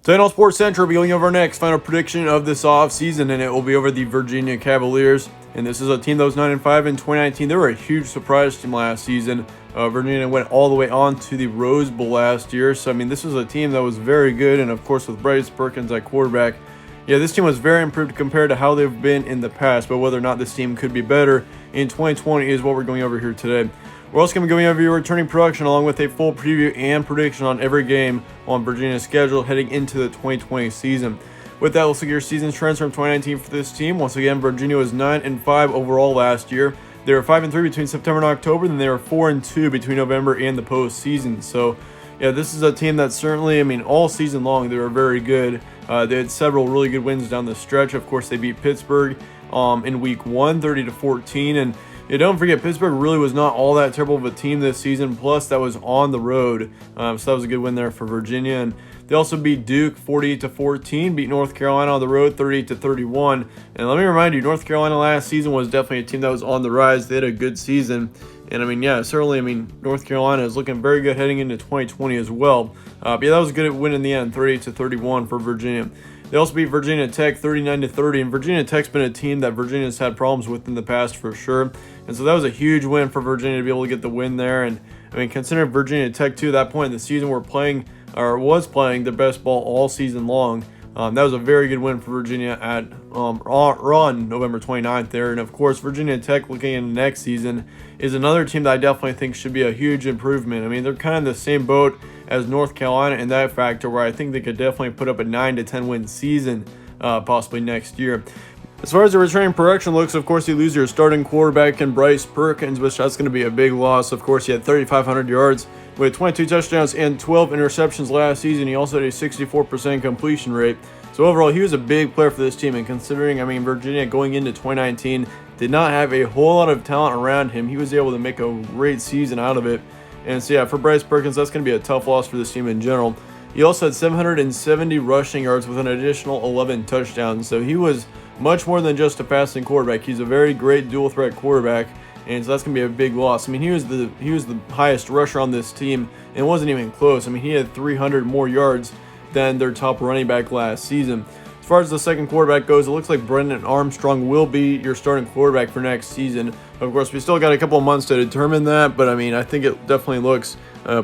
Today on Sports Central, we'll be going over our next final prediction of this offseason, and it will be over the Virginia Cavaliers. And this is a team that was 9-5 in 2019. They were a huge surprise team last season. Virginia went all the way on to the Rose Bowl last year. So, I mean, this was a team that was very good. And, of course, with Bryce Perkins at quarterback, yeah, this team was very improved compared to how they've been in the past. But whether or not this team could be better in 2020 is what we're going over here today. We're also going to be going over your returning production along with a full preview and prediction on every game on Virginia's schedule heading into the 2020 season. With that, let's look at your season trends from 2019 for this team. Once again, Virginia was 9-5 overall last year. They were 5-3 between September and October, then they were 4-2 between November and the postseason. So, yeah, this is a team that certainly, I mean, all season long they were very good. They had several really good wins down the stretch. Of course, they beat Pittsburgh in Week 1, 30-14, and yeah, don't forget, Pittsburgh really was not all that terrible of a team this season. Plus, that was on the road, so that was a good win there for Virginia. And they also beat Duke 48-14, beat North Carolina on the road 38-31. And let me remind you, North Carolina last season was definitely a team that was on the rise. They had a good season, and I mean, yeah, certainly, I mean, North Carolina is looking very good heading into 2020 as well. But yeah, that was a good win in the end, 38-31 for Virginia. They also beat Virginia Tech 39-30, and Virginia Tech's been a team that Virginia's had problems with in the past for sure. And so that was a huge win for Virginia to be able to get the win there. And I mean, considering Virginia Tech too, at that point in the season was playing their best ball all season long. That was a very good win for Virginia at on November 29th there. And of course, Virginia Tech looking into next season is another team that I definitely think should be a huge improvement. I mean, they're kind of the same boat as North Carolina in that factor, where I think they could definitely put up a 9-10 win season possibly next year. As far as the returning production looks, of course, you lose your starting quarterback in Bryce Perkins, which that's going to be a big loss. Of course, he had 3,500 yards with 22 touchdowns and 12 interceptions last season. He also had a 64% completion rate. So overall, he was a big player for this team. And considering, I mean, Virginia going into 2019 did not have a whole lot of talent around him, he was able to make a great season out of it. And so, yeah, for Bryce Perkins, that's going to be a tough loss for this team in general. He also had 770 rushing yards with an additional 11 touchdowns. So he was much more than just a passing quarterback. He's a very great dual threat quarterback, and so that's going to be a big loss. I mean, he was the highest rusher on this team, and it wasn't even close. I mean, he had 300 more yards than their top running back last season. As far as the second quarterback goes, it looks like Brennan Armstrong will be your starting quarterback for next season. Of course, we still got a couple of months to determine that, but I mean, I think it definitely looks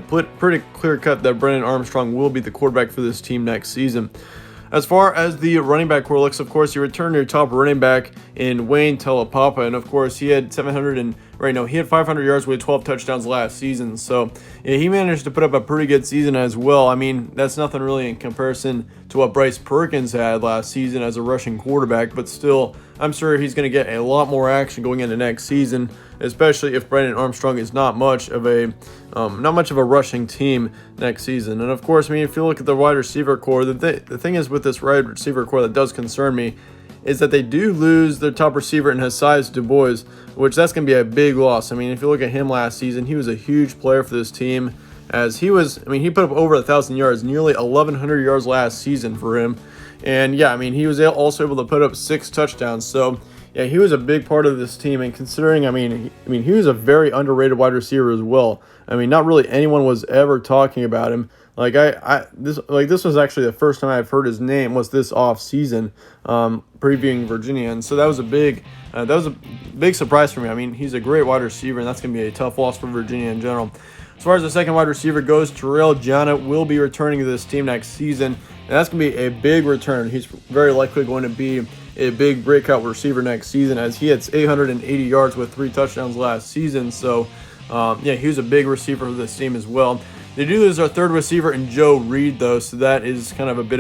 pretty clear-cut that Brennan Armstrong will be the quarterback for this team next season. As far as the running back core looks, of course, you return your top running back in Wayne Telapapa, and of course, he had 500 yards with 12 touchdowns last season. So yeah, he managed to put up a pretty good season as well. I mean, that's nothing really in comparison to what Bryce Perkins had last season as a rushing quarterback, but still, I'm sure he's going to get a lot more action going into next season, especially if Brennan Armstrong is not much of a rushing team next season. And of course, I mean, if you look at the wide receiver core, the thing is with this wide receiver core that does concern me is that they do lose their top receiver in Hasai's Du Bois, which that's going to be a big loss. I mean, if you look at him last season, he was a huge player for this team, as he put up over 1,000 yards, nearly 1,100 yards last season for him. And yeah, I mean, he was also able to put up 6 touchdowns. So yeah, he was a big part of this team. And considering, I mean, he was a very underrated wide receiver as well. I mean, not really anyone was ever talking about him. Like this was actually the first time I've heard his name was this off season, previewing Virginia, and so that was a big surprise for me. I mean, he's a great wide receiver, and that's going to be a tough loss for Virginia in general. As far as the second wide receiver goes, Terrell Gianna will be returning to this team next season, and that's going to be a big return. He's very likely going to be a big breakout receiver next season, as he had 880 yards with 3 touchdowns last season. So, yeah, he was a big receiver for this team as well. They do lose our third receiver in Joe Reed, though, so that is kind of a bit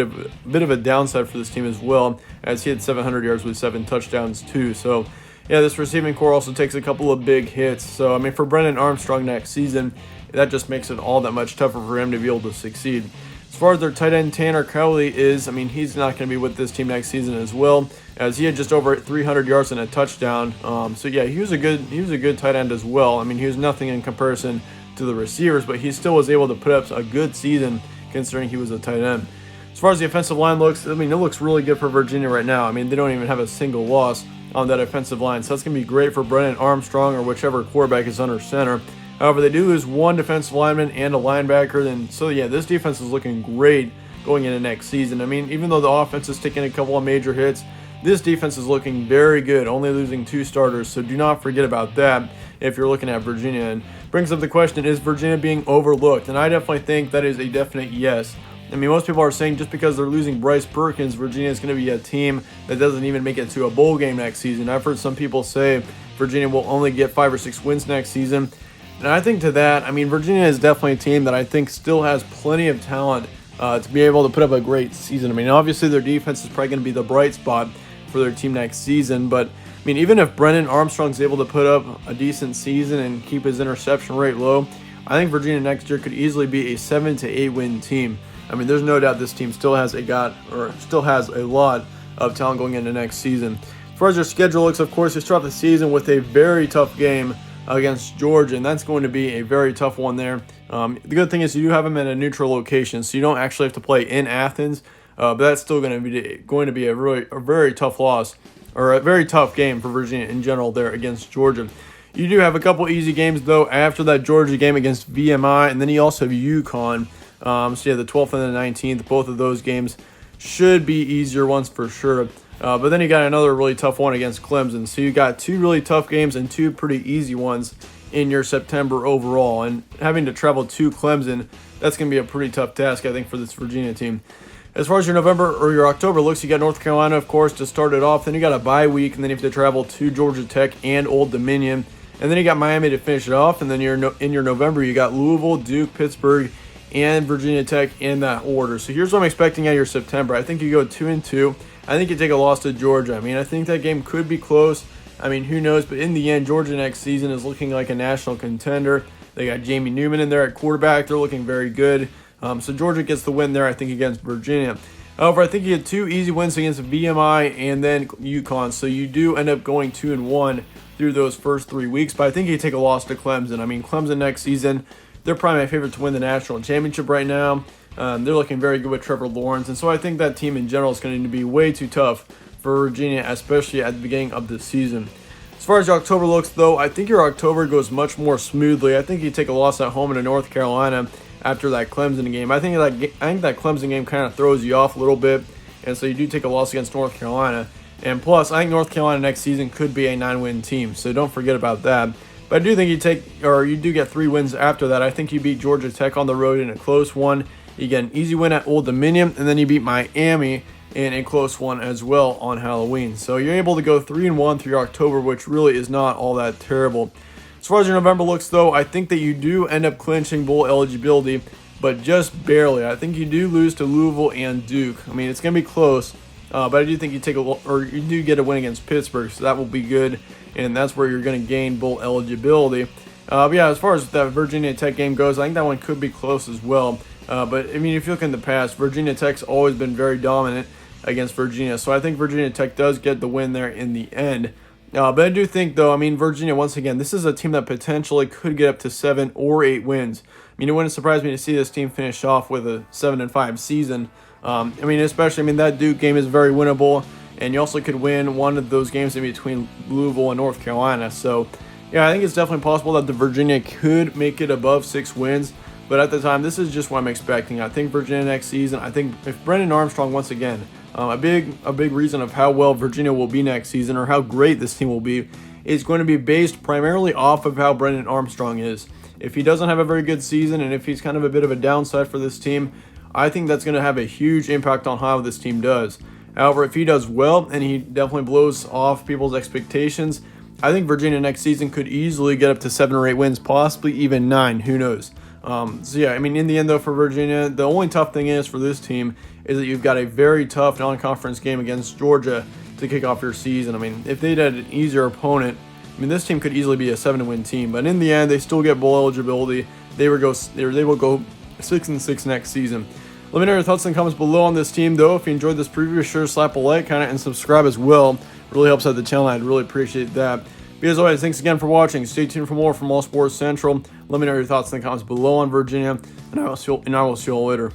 of a downside for this team as well, as he had 700 yards with 7 touchdowns too. So, yeah, this receiving core also takes a couple of big hits. So, I mean, for Brennan Armstrong next season, that just makes it all that much tougher for him to be able to succeed. As far as their tight end Tanner Cowley is, I mean, he's not going to be with this team next season as well, as he had just over 300 yards and a touchdown. So yeah, he was a good tight end as well. I mean, he was nothing in comparison to the receivers, but he still was able to put up a good season considering he was a tight end. As far as the offensive line looks, I mean, it looks really good for Virginia right now. I mean, they don't even have a single loss on that offensive line, so that's going to be great for Brennan Armstrong or whichever quarterback is under center. However, they do lose one defensive lineman and a linebacker, and so yeah, this defense is looking great going into next season. I mean, even though the offense is taking a couple of major hits, this defense is looking very good, only losing 2 starters, so do not forget about that if you're looking at Virginia. And brings up the question, is Virginia being overlooked? And I definitely think that is a definite yes. I mean, most people are saying just because they're losing Bryce Perkins, Virginia is going to be a team that doesn't even make it to a bowl game next season. I've heard some people say Virginia will only get 5 or 6 wins next season. And I think to that, I mean, Virginia is definitely a team that I think still has plenty of talent to be able to put up a great season. I mean, obviously their defense is probably going to be the bright spot for their team next season, but I mean, even if Brennan Armstrong's able to put up a decent season and keep his interception rate low, I think Virginia next year could easily be a 7 to 8 win team. I mean, there's no doubt this team still has a lot of talent going into next season. As far as their schedule looks, of course, they start off the season with a very tough game against Georgia, and that's going to be a very tough one there. The good thing is you do have them in a neutral location, so you don't actually have to play in Athens, but that's still going to be a very tough loss, or a very tough game for Virginia in general there against Georgia. You do have a couple easy games, though, after that Georgia game against VMI, and then you also have UConn. So yeah, the 12th and the 19th, both of those games should be easier ones for sure. But then you got another really tough one against Clemson. So you got 2 really tough games and 2 pretty easy ones in your September overall. And having to travel to Clemson, that's going to be a pretty tough task, I think, for this Virginia team. As far as your November or your October looks, you got North Carolina, of course, to start it off. Then you got a bye week, and then you have to travel to Georgia Tech and Old Dominion. And then you got Miami to finish it off. And then in your November, you got Louisville, Duke, Pittsburgh, and Virginia Tech in that order. So here's what I'm expecting out of your September. I think you go 2-2. I think you take a loss to Georgia. I mean, I think that game could be close. I mean, who knows? But in the end, Georgia next season is looking like a national contender. They got Jamie Newman in there at quarterback. They're looking very good. So Georgia gets the win there, I think, against Virginia. However, I think you get 2 easy wins against VMI and then UConn. So you do end up going 2-1 through those first 3 weeks. But I think you take a loss to Clemson. I mean, Clemson next season, they're probably my favorite to win the national championship right now. They're looking very good with Trevor Lawrence. And so I think that team in general is going to be way too tough for Virginia, especially at the beginning of the season. As far as your October looks, though, I think your October goes much more smoothly. I think you take a loss at home to North Carolina after that Clemson game. I think that Clemson game kind of throws you off a little bit, and so you do take a loss against North Carolina. And plus, I think North Carolina next season could be a 9-win team, so don't forget about that. But I do think you do get 3 wins after that. I think you beat Georgia Tech on the road in a close one. You get an easy win at Old Dominion, and then you beat Miami in a close one as well on Halloween. So you're able to go 3-1 through your October, which really is not all that terrible. As far as your November looks, though, I think that you do end up clinching bowl eligibility, but just barely. I think you do lose to Louisville and Duke. I mean, it's going to be close, but I do think you do get a win against Pittsburgh, so that will be good, and that's where you're going to gain bowl eligibility. But yeah, as far as that Virginia Tech game goes, I think that one could be close as well. But I mean, if you look in the past, Virginia Tech's always been very dominant against Virginia, so I think Virginia Tech does get the win there in the end. But I do think, though, I mean, Virginia, once again, this is a team that potentially could get up to 7 or 8 wins. I mean, it wouldn't surprise me to see this team finish off with a 7-5 season. I mean, that Duke game is very winnable, and you also could win one of those games in between Louisville and North Carolina. So, yeah, I think it's definitely possible that the Virginia could make it above 6 wins. But at the time, this is just what I'm expecting. I think Virginia next season, I think if Brennan Armstrong, once again, a big reason of how well Virginia will be next season, or how great this team will be, is going to be based primarily off of how Brennan Armstrong is. If he doesn't have a very good season, and if he's kind of a bit of a downside for this team, I think that's going to have a huge impact on how this team does. However, if he does well, and he definitely blows off people's expectations, I think Virginia next season could easily get up to 7 or 8 wins, possibly even 9, who knows. So yeah, I mean, in the end, though, for Virginia, the only tough thing is for this team is that you've got a very tough non-conference game against Georgia to kick off your season. I mean, if they'd had an easier opponent, I mean, this team could easily be a 7-win team. But in the end, they still get bowl eligibility. They will go 6-6 next season. Let me know your thoughts in the comments below on this team, though. If you enjoyed this preview, be sure to slap a like, and subscribe as well. It really helps out the channel. I'd really appreciate that. But as always, thanks again for watching. Stay tuned for more from All Sports Central. Let me know your thoughts in the comments below on Virginia, and I will see you all later.